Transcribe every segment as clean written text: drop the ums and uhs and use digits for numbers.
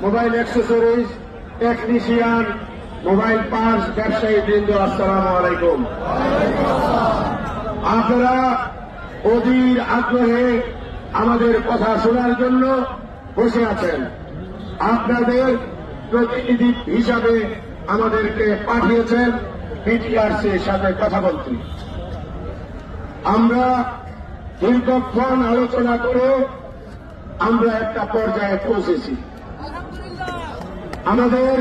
Mobile accessories, technician, mobile parts ব্যবসায়ী বৃন্দ, আসসালামু আলাইকুম। আপনারা অধীর আগ্রহে আমাদের কথা শোনার জন্য বসে আছেন। আপনাদের প্রতিনিধি হিসাবে আমাদেরকে পাঠিয়েছেন বিটিআরসির সাথে কথা বলতে। আমরা দীর্ঘক্ষণ আলোচনা করে আমরা একটা পর্যায়ে পৌঁছেছি। আমাদের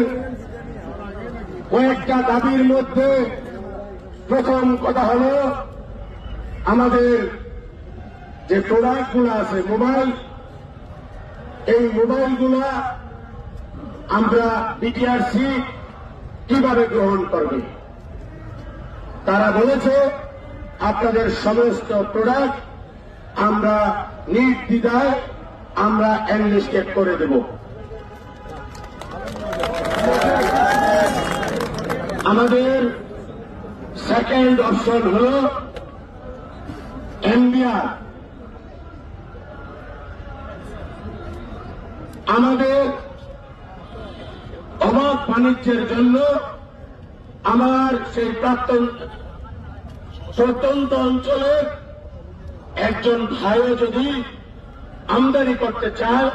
কয়েকটা দাবির মধ্যে প্রথম কথা হল, আমাদের যে প্রোডাক্টগুলো আছে মোবাইল, এই মোবাইলগুলা আমরা বিটিআরসি কিভাবে গ্রহণ করবে। তারা বলেছে আপনাদের সমস্ত প্রোডাক্ট আমরা নির্দ্বিধায় আমরা এনলিস্টেড করে দেব। আমাদের সেকেন্ড অপশন হল এনবিআর। আমাদের অবাধ বাণিজ্যের জন্য আমার সেই প্রত্যন্ত অঞ্চলের একজন ভাইও যদি আমদানি করতে চায়,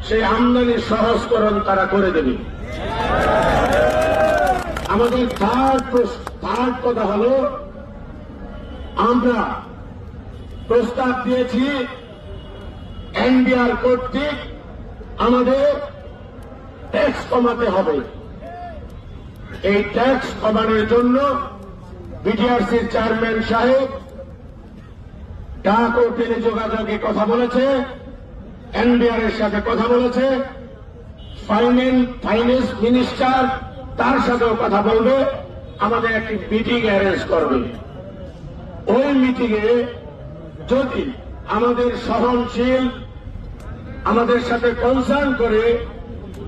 সেই আমদানি সহজকরণ তারা করে দেবে। আমাদের থার্ড কথা হল, আমরা প্রস্তাব দিয়েছি এনবিআর কর্তৃক আমাদের ট্যাক্স কমাতে হবে। এই ট্যাক্স কমানোর জন্য বিটিআরসির চেয়ারম্যান সাহেব ডাক ও টেলিযোগাযোগে কথা বলেছে, এনবিআর এর সাথে কথা বলেছে, ফাইন্যান্স মিনিস্টার তার সাথেও কথা বলবে, আমাদের একটি মিটিং অ্যারেঞ্জ করবে। ওই মিটিংয়ে যদি আমাদের সহনশীল, আমাদের সাথে কনসার্ন করে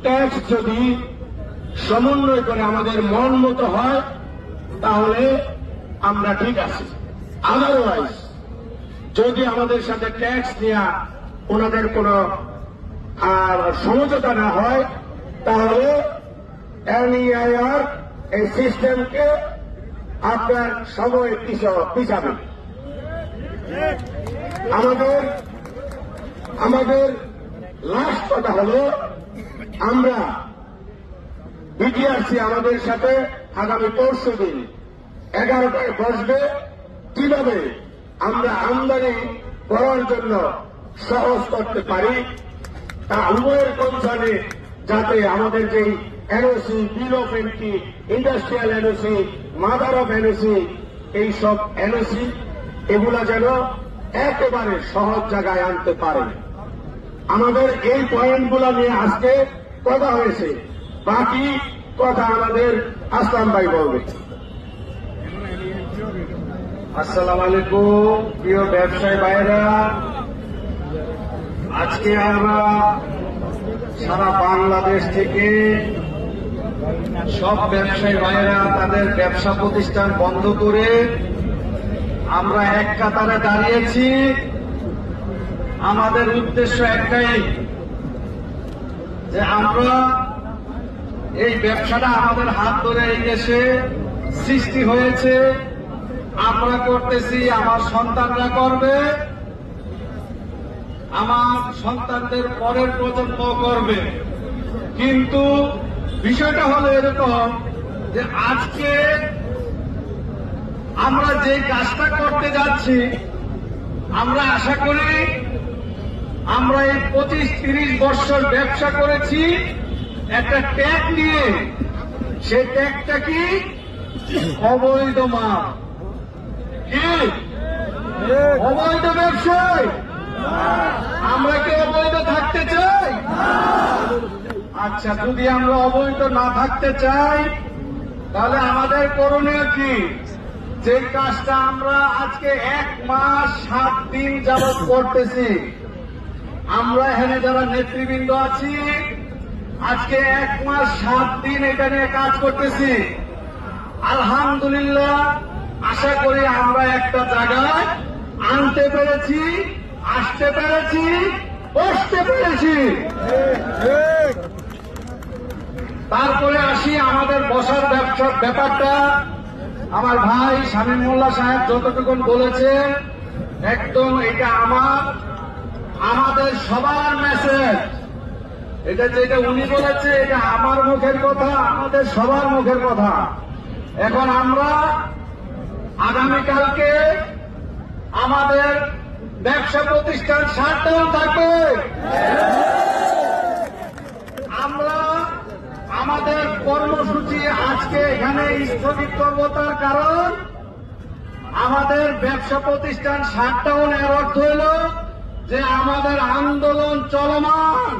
ট্যাক্স যদি সমন্বয় করে আমাদের মন মতো হয়, তাহলে আমরা ঠিক আছি। আদারওয়াইজ যদি আমাদের সাথে ট্যাক্স নেওয়া ওনাদের কোন সমঝোতা না হয়, তাহলে এনইআইআর এই সিস্টেমকে আপনার সময় পিছাবে। আমাদের লাস্ট কথা হল, আমরা বিটিআরসি আমাদের সাথে আগামী পরশু দিন 11টায় বসবে, কিভাবে আমরা আমদানি করার জন্য সহজ করতে পারি তা উভয়ের কনসার্নে, যাতে আমাদের যেই NOC, bill of entry, industrial NOC, mother of NOC, এই সব এনওসি এগুলা যেন একেবারে সহজ জায়গায় আনতে পারে। আমাদের এই পয়েন্টগুলো নিয়ে আজকে কথা হয়েছে, বাকি কথা আমাদের আসলাম ভাই বলবে। আসসালামু আলাইকুম প্রিয় ব্যবসায়ী ভাইরা, আজকে আমরা সারা বাংলাদেশ থেকে সব ব্যবসায়ী ভাইরা তাদের ব্যবসা প্রতিষ্ঠান বন্ধ করে আমরা এক কাতারে দাঁড়িয়েছি। আমাদের উদ্দেশ্য একটাই, যে আমরা এই ব্যবসাটা আমাদের হাত ধরে এই দেশে সৃষ্টি হয়েছে, আমরা করতেছি, আমার সন্তানরা করবে, আমার সন্তানদের পরের প্রজন্ম করবে। কিন্তু বিষয়টা হলো এরকম যে আজকে আমরা যে কাজটা করতে যাচ্ছি, আমরা আশা করি আমরা এই 25-30 বছর ব্যবসা করেছি একটা ট্যাগ নিয়ে। সেই ট্যাগটা কি? অবৈধ মাল। কি অবৈধ ব্যবসায়? আমরা কি অবৈধ থাকতে চাই? আচ্ছা, যদি আমরা অবৈধ না থাকতে চাই, তাহলে আমাদের করণীয় কি? যে কাজটা আমরা আজকে 1 মাস 7 দিন যাবৎ করতেছি, আমরা এখানে যারা নেতৃবৃন্দ আছি, আজকে 1 মাস 7 দিন এটা নিয়ে কাজ করতেছি। আলহামদুলিল্লাহ, আশা করি আমরা একটা জায়গায় আনতে পেরেছি, আসতে পেরেছি, বসতে পেরেছি। তারপরে আসি আমাদের বসার ব্যাপারটা। আমার ভাই শামীম মোল্লা সাহেব যতটুকুন বলেছেন একদম এটা আমাদের সবার মেসেজ। এটা যেটা উনি বলেছে এটা আমার মুখের কথা, আমাদের সবার মুখের কথা। এখন আমরা আগামীকালকে আমাদের ব্যবসা প্রতিষ্ঠান শাটডাউন থাকবে। আমরা আমাদের কর্মসূচি আজকে এখানে স্থগিত করব, তার কারণ আমাদের ব্যবসা প্রতিষ্ঠান শাটডাউন এর অর্থ হল যে আমাদের আন্দোলন চলমান।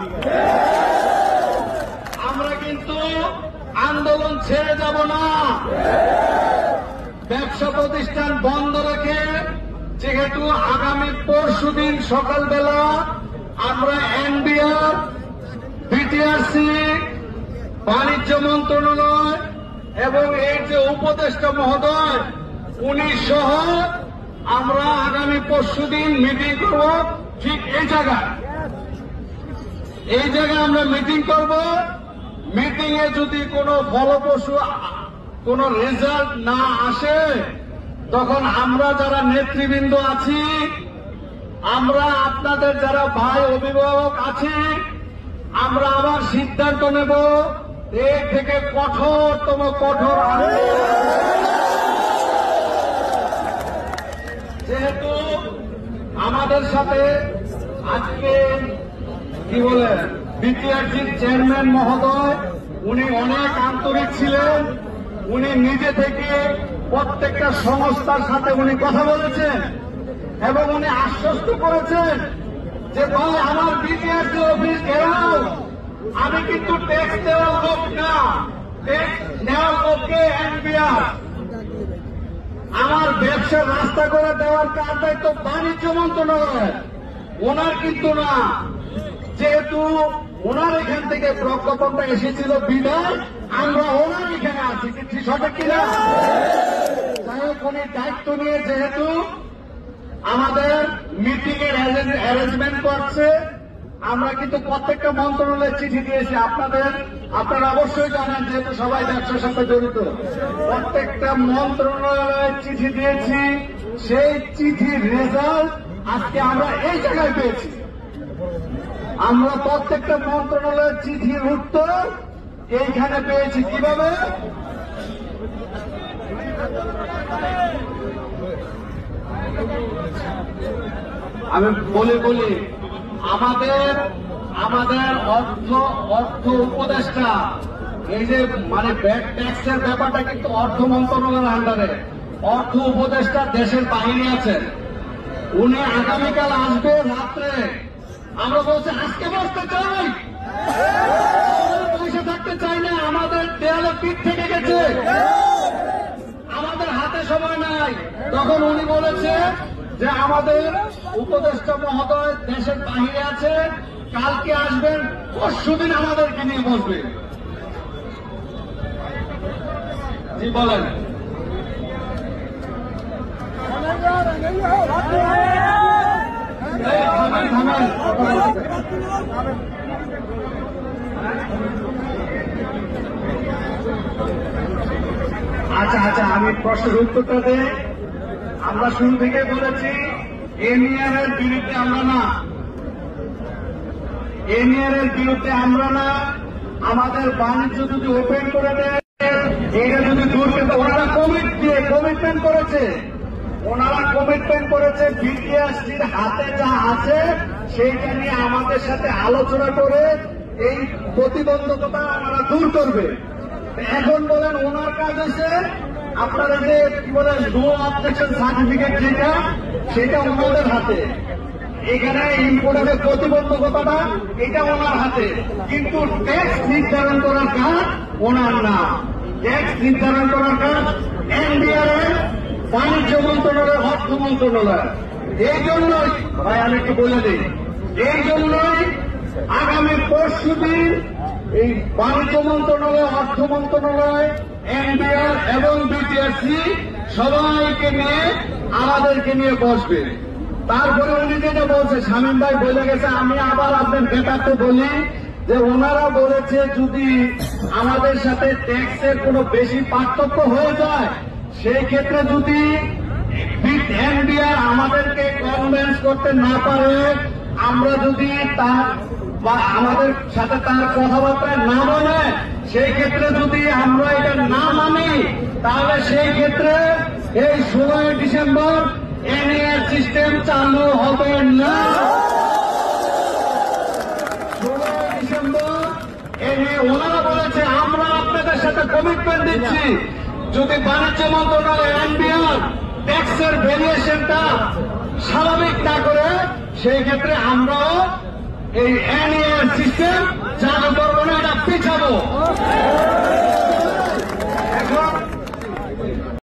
আমরা কিন্তু আন্দোলন ছেড়ে যাব না। ব্যবসা প্রতিষ্ঠান বন্ধ রেখে যেহেতু আগামী পরশুদিন সকালবেলা আমরা এনবিআর, বিটিআরসি, বাণিজ্য মন্ত্রণালয় এবং এর যে উপদেষ্টা মহোদয় উনি সহ আমরা আগামী পরশুদিন মিটিং করব। ঠিক এই জায়গায় আমরা মিটিং করব। মিটিং এ যদি কোনো ফলপ্রসূ কোন রেজাল্ট না আসে তখন আমরা যারা নেতৃবৃন্দ আছি, আমরা আপনাদের যারা ভাই অভিভাবক আছি, আমরা আবার সিদ্ধান্ত নেব এর থেকে কঠোরতম কঠোর যেহেতু আমাদের সাথে আজকে কি বলে বিটিআরসির চেয়ারম্যান মহোদয় উনি অনেক আন্তরিক ছিলেন। উনি নিজে থেকে প্রত্যেকটা সংস্থার সাথে উনি কথা বলেছেন এবং উনি আশ্বস্ত করেছেন যে ভাই আমার বিটিআরসি অফিস ঘেরাও, আমি কিন্তু ট্যাক্স দেওয়ার লোক না, ট্যাক্স নেওয়ার লোককে এনবিআর, আমার ব্যবসার রাস্তা করে দেওয়ার কাজ দায়িত্ব বাণিজ্য মন্ত্রণালয়, ওনার কিন্তু না। যেহেতু ওনার এখান থেকে প্রজ্ঞাপনটা এসেছিল বিদায় আমরা ওনার এখানে আছি, কিন্তু সঠিক কিনা? যাই হোক, উনি দায়িত্ব নিয়ে যেহেতু আমাদের মিটিং এর অ্যারেঞ্জমেন্ট করছে, আমরা কিন্তু প্রত্যেকটা মন্ত্রণালয়ের চিঠি দিয়েছি। আপনারা অবশ্যই জানেন, যেহেতু সবাই ব্যবসার সাথে জড়িত, প্রত্যেকটা মন্ত্রণালয়ের চিঠি দিয়েছি। সেই চিঠির রেজাল্ট আজকে আমরা এই জায়গায় পেয়েছি। আমরা প্রত্যেকটা মন্ত্রণালয়ের চিঠির উত্তর এইখানে পেয়েছি। কিভাবে? আমি বলি আমাদের অর্থ উপদেষ্টা, এই যে মানে ব্যাড ট্যাক্সের ব্যাপারটা কিন্তু অর্থ মন্ত্রণালয়ের আন্ডারে। অর্থ উপদেষ্টা দেশের বাইরে আছেন, উনি আগামীকাল আসবে রাত্রে। আমরা বলছি আজকে বসতে চাই, বসে থাকতে চাই না, আমাদের দেয়ালে পিঠ থেকে গেছে, আমাদের হাতে সময় নাই। তখন উনি বলেছে যে আমাদের উপদেষ্টা মহোদয় দেশের বাহিরে আছে, কালকে আসবেন, পরশুদিন আমাদেরকে নিয়ে বসবে। জি বলেন। আচ্ছা, আমি প্রশ্নের উত্তরটা দেই। আমরা শুরু থেকে বলেছি এনবিআর এর বিরুদ্ধে আমরা না, এনবিআর এর বিরুদ্ধে আমরা না। আমাদের বাণিজ্য যদি ওপেন করে দেয়, এটা যদি দূর করতে, ওনারা কমিটমেন্ট করেছে, বিটিআরসির হাতে যা আছে সেইটা নিয়ে আমাদের সাথে আলোচনা করে এই প্রতিবন্ধকতা আমরা দূর করবে। এখন বলেন ওনার কাজ হয়েছে আপনারা যে কি বলেন নো অবজেকশন সার্টিফিকেট, সেটা ওনাদের হাতে। এখানে ইম্পোর্টের প্রতিবন্ধকতাটা এটা ওনার হাতে, কিন্তু ট্যাক্স নির্ধারণ করার কাজ ওনার না। ট্যাক্স নির্ধারণ করার কাজ এনবিআর এর, বাণিজ্য মন্ত্রণালয়, অর্থ মন্ত্রণালয়। এই জন্যই ভাই আমি একটু বলে দিই, এই জন্যই আগামী পরশুদিন এই বাণিজ্য মন্ত্রণালয়, অর্থ মন্ত্রণালয়, এনবিআর এবং বিটিআরসি সবাইকে নিয়ে আমাদেরকে নিয়ে বসবে। তারপরে উনি যেটা বলছে, শামীম ভাই বলে গেছে, আমি আবার আপনার ব্যাপারটা বলি, যে ওনারা বলেছে যদি আমাদের সাথে ট্যাক্সের কোনো বেশি পার্থক্য হয়ে যায় সেই ক্ষেত্রে যদি এনবিআর আমাদেরকে কনভিন্স করতে না পারে, আমরা যদি তার বা আমাদের সাথে তার কথাবার্তায় না বলে, সেই ক্ষেত্রে যদি আমরা এটা না মানি, তাহলে সেই ক্ষেত্রে এই 16 ডিসেম্বর এনএআর সিস্টেম চালু হবে না। 16 ডিসেম্বর ওনারা বলেছে আমরা আপনাদের সাথে কমিটমেন্ট দিচ্ছি, যদি বাণিজ্য মন্ত্রণালয় এনবিআর ট্যাক্সের ভেরিয়েশনটা স্বাভাবিক না করে, সেই ক্ষেত্রে আমরাও এই এনএআর সিস্টেম চালু করবো না, এটা পিছাবো।